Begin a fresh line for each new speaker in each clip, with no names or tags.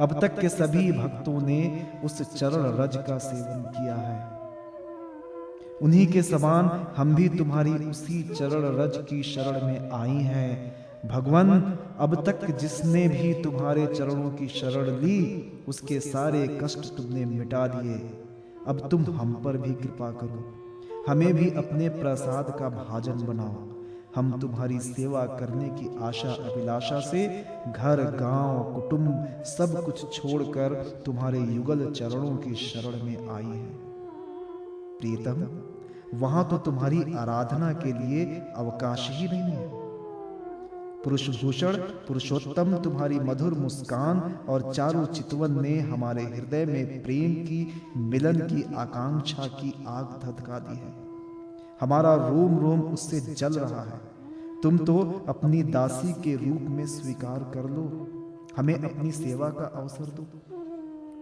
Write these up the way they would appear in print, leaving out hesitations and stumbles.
अब तक के सभी भक्तों ने उस चरण रज का सेवन किया है। उन्हीं के समान हम भी तुम्हारी उसी चरण रज की शरण में आई हैं। भगवान, अब तक जिसने भी तुम्हारे चरणों की शरण ली, उसके सारे कष्ट तुमने मिटा दिए। अब तुम हम पर भी कृपा करो, हमें भी अपने प्रसाद का भाजन बनाओ। हम तुम्हारी सेवा करने की आशा अभिलाषा से घर गांव कुटुंब सब कुछ छोड़कर तुम्हारे युगल चरणों की शरण में आई हैं। प्रियतम, वहां तो तुम्हारी आराधना के लिए अवकाश ही नहीं है। पुरुष भूषण पुरुषोत्तम तुम्हारी मधुर मुस्कान और चारु चितवन ने हमारे हृदय में प्रेम की मिलन की आकांक्षा की आग धधका दी है। हमारा रोम रोम उससे जल रहा है। तुम तो अपनी दासी के रूप में स्वीकार कर लो, हमें अपनी सेवा का अवसर दो।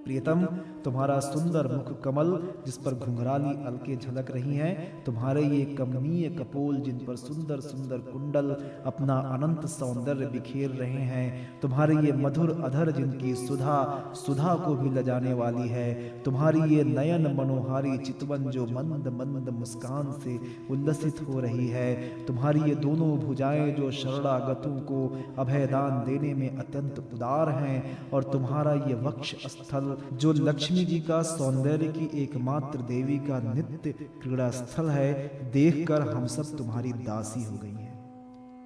प्रियतम, तुम्हारा सुंदर मुख कमल जिस पर घुंघराली अलके झलक रही हैं, तुम्हारे ये कमनीय कपोल जिन पर सुंदर सुंदर कुंडल अपना अनंत सौंदर्य बिखेर रहे हैं, तुम्हारे ये मधुर अधर जिनकी सुधा सुधा को भी लजाने वाली है, तुम्हारी ये नयन मनोहारी चितवन जो मंद मंद मुस्कान से उल्लसित हो रही है, तुम्हारी ये दोनों भुजाएं जो शरणागतों को अभयदान देने में अत्यंत उदार हैं, और तुम्हारा ये वक्ष स्थल जो लक्ष्मी जी का सौंदर्य की एकमात्र देवी का नित्य क्रीड़ा स्थल है, देखकर हम सब तुम्हारी दासी हो गई हैं।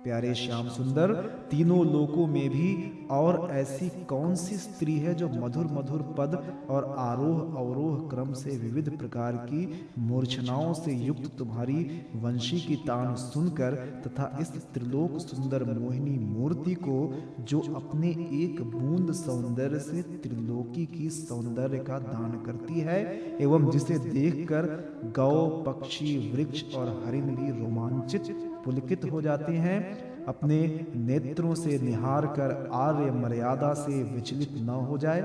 प्यारे श्याम सुंदर, तीनों लोकों में भी और ऐसी कौन सी स्त्री है जो मधुर मधुर पद और आरोह अवरोह क्रम से विविध प्रकार की मूर्छनाओं से युक्त तुम्हारी वंशी की तान सुनकर तथा इस त्रिलोक सुंदर मोहिनी मूर्ति को जो अपने एक बूंद सौंदर्य से त्रिलोकी की सौंदर्य का दान करती है, एवं जिसे देखकर गौ पक्षी वृक्ष और हरिण भी रोमांचित पुलकित हो जाते हैं, अपने नेत्रों से निहार कर आर्य मर्यादा से विचलित न हो जाए,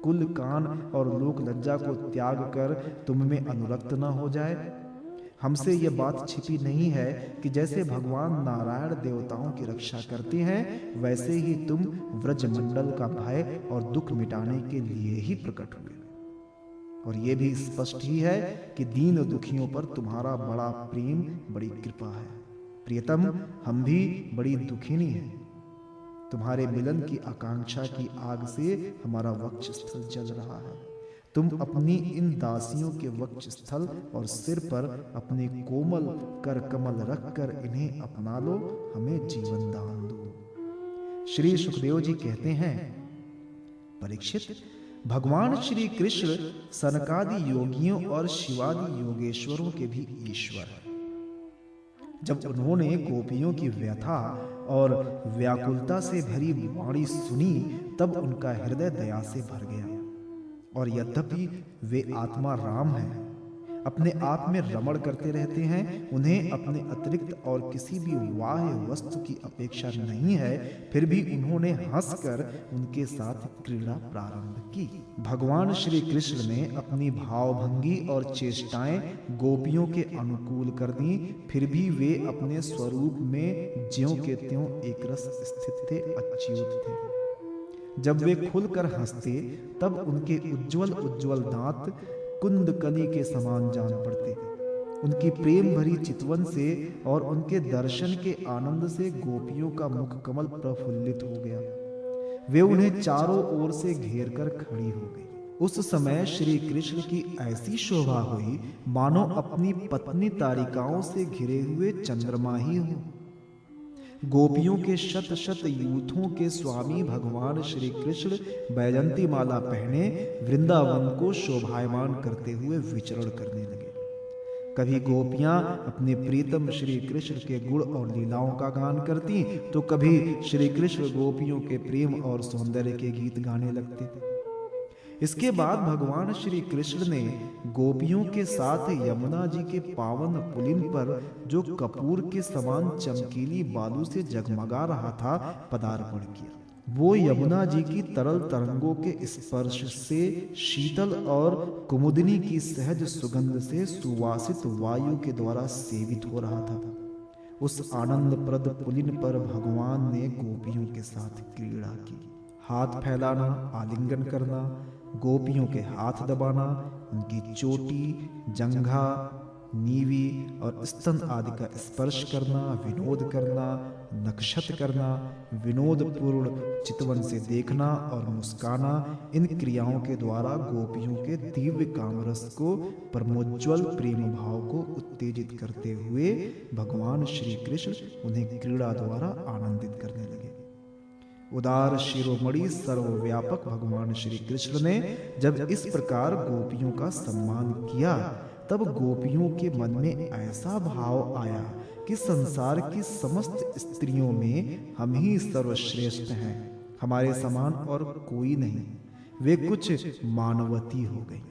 कुल कान और लोक लज्जा को त्याग कर तुम में अनुरक्त न हो जाए। हमसे यह बात छिपी नहीं है कि जैसे भगवान नारायण देवताओं की रक्षा करते हैं, वैसे ही तुम व्रजमंडल का भय और दुख मिटाने के लिए ही प्रकट हुए। और यह भी स्पष्ट ही है कि दीन दुखियों पर तुम्हारा बड़ा प्रेम, बड़ी कृपा है। प्रियतम, हम भी बड़ी दुखिनी हैं। तुम्हारे मिलन की आकांक्षा की आग से हमारा वक्ष स्थल जल रहा है। तुम अपनी इन दासियों के वक्ष स्थल और सिर पर अपने कोमल कर कमल रखकर इन्हें अपना लो, हमें जीवन दान दो। श्री सुखदेव जी कहते हैं, परीक्षित, भगवान श्री कृष्ण सनकादि योगियों और शिवादि योगेश्वरों के भी ईश्वर है। जब उन्होंने गोपियों की व्यथा और व्याकुलता से भरी वाणी सुनी, तब उनका हृदय दया से भर गया। और यद्यपि वे आत्मा राम हैं, अपने आप में रमण करते रहते हैं, उन्हें अपने अतिरिक्त और किसी भी बाह्य वस्तु की अपेक्षा नहीं है, फिर भी उन्होंने हंसकर उनके साथ क्रीड़ा प्रारंभ की। भगवान श्री कृष्ण ने अपनी भावभंगी और चेष्टाएं गोपियों के अनुकूल कर दी, फिर भी वे अपने स्वरूप में ज्यों के त्यों एक रस स्थित थे, अच्युत थे। जब वे खुलकर हंसते, तब उनके उज्जवल उज्जवल दांत कुंदकली के समान जान पड़ते। उनकी प्रेम भरी चितवन से और उनके दर्शन के आनंद से गोपियों का मुख कमल प्रफुल्लित हो गया। वे उन्हें चारों ओर से घेर कर खड़ी हो गई। उस समय श्री कृष्ण की ऐसी शोभा हुई मानो अपनी पत्नी तारिकाओं से घिरे हुए चंद्रमा ही हो। गोपियों के शत शत यूथों के स्वामी भगवान श्री कृष्ण बैजंती माला पहने वृंदावन को शोभायमान करते हुए विचरण करने लगे। कभी गोपियां अपने प्रीतम श्री कृष्ण के गुण और लीलाओं का गान करती, तो कभी श्री कृष्ण गोपियों के प्रेम और सौंदर्य के गीत गाने लगते। इसके बाद भगवान श्री कृष्ण ने गोपियों के साथ यमुना जी के पावन पुलिन पर, जो कपूर के समान चमकीली बालू से जगमगा रहा था, पदार्पण किया। वो यमुना जी की तरल तरंगों के स्पर्श से शीतल और कुमुदिनी की सहज सुगंध से सुवासित वायु के द्वारा सेवित हो रहा था। उस आनंद प्रद पुलिन पर भगवान ने गोपियों के साथ क्रीड़ा की। हाथ फैलाना, आलिंगन करना, गोपियों के हाथ दबाना, उनकी चोटी, जंघा, नीवी और स्तन आदि का स्पर्श करना, विनोद करना, नक्षत करना, विनोदपूर्ण चितवन से देखना और मुस्काना, इन क्रियाओं के द्वारा गोपियों के दिव्य कामरस को, परमोज्वल प्रेम भाव को उत्तेजित करते हुए भगवान श्री कृष्ण उन्हें क्रीड़ा द्वारा आनंदित करने लगे। उदार शिरोमणि सर्वव्यापक भगवान श्री कृष्ण ने जब इस प्रकार गोपियों का सम्मान किया, तब गोपियों के मन में ऐसा भाव आया कि संसार की समस्त स्त्रियों में हम ही सर्वश्रेष्ठ हैं, हमारे समान और कोई नहीं। वे कुछ मानवती हो गई।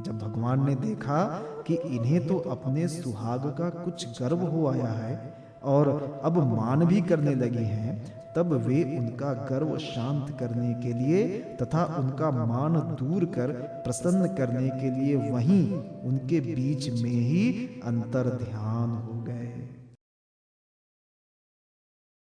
जब भगवान ने देखा कि इन्हें तो अपने सुहाग का कुछ गर्व हो आया है और अब मान भी करने लगी हैं, तब वे उनका गर्व शांत करने के लिए तथा उनका मान दूर कर प्रसन्न करने के लिए वहीं उनके बीच में ही अंतर ध्यान हो गए।